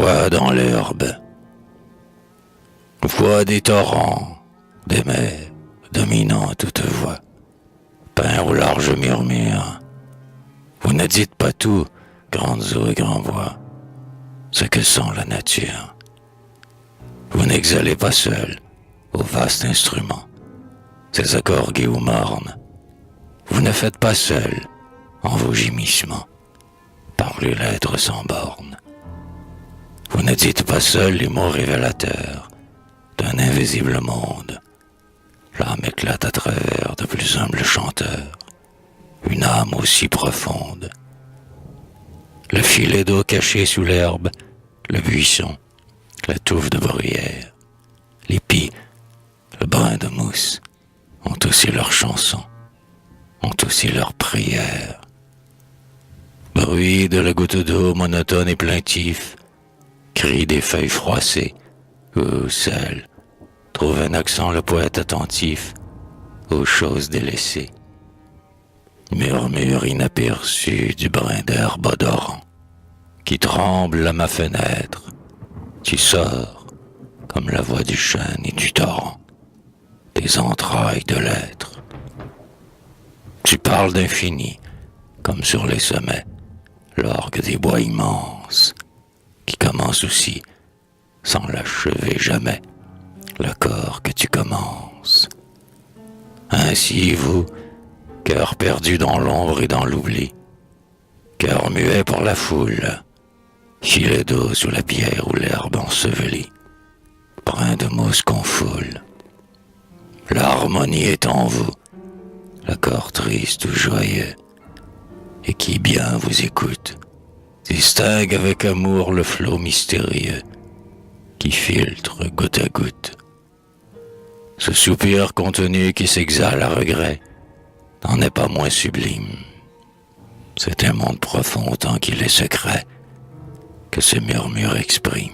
voix dans l'herbe, voix des torrents, des mers, dominant toute voix, peint au large murmure. Vous ne dites pas tout, grandes eaux et grands bois, ce que sont la nature. Vous n'exhalez pas seul, au vaste instrument, ces accords gais ou mornes. Vous ne faites pas seul, en vos gémissements, parler l'être sans borne. Vous ne dites pas seul les mots révélateurs d'un invisible monde. L'âme éclate à travers de plus humbles chanteurs, une âme aussi profonde. Le filet d'eau caché sous l'herbe, le buisson, la touffe de bruyère, l'épi, le brin de mousse, ont aussi leurs chansons, ont aussi leurs prières. Bruit de la goutte d'eau monotone et plaintif, cri des feuilles froissées, où seul trouve un accent le poète attentif aux choses délaissées. Murmure inaperçu du brin d'herbe odorant, qui tremble à ma fenêtre. Tu sors comme la voix du chêne et du torrent, des entrailles de l'être. Tu parles d'infini, comme sur les sommets, l'orgue des bois immenses, qui commence aussi, sans l'achever jamais, l'accord que tu commences. Ainsi vous, cœur perdu dans l'ombre et dans l'oubli, cœur muet pour la foule, filet d'eau sous la pierre ou l'herbe ensevelie, brin de mousse qu'on foule. L'harmonie est en vous, l'accord triste ou joyeux, et qui bien vous écoute, distingue avec amour le flot mystérieux qui filtre goutte à goutte. Ce soupir contenu qui s'exhale à regret n'en est pas moins sublime. C'est un monde profond autant qu'il est secret que ce murmure exprime.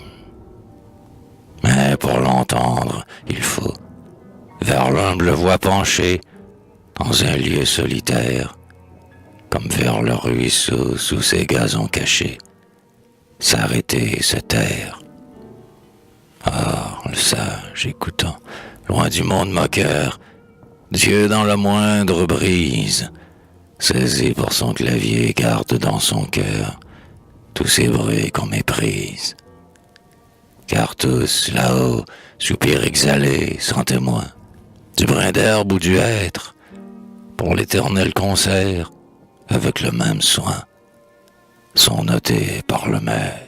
Mais pour l'entendre, il faut, vers l'humble voix penchée, dans un lieu solitaire, comme vers le ruisseau sous ses gazons cachés, s'arrêter et se taire. Ah, le sage écoutant, loin du monde moqueur, Dieu dans la moindre brise, saisi pour son clavier, garde dans son cœur tous ces bruits qu'on méprise. Car tous, là-haut, soupir exhalé, sans témoin, du brin d'herbe ou du hêtre, pour l'éternel concert, avec le même soin, sont notés par le maître.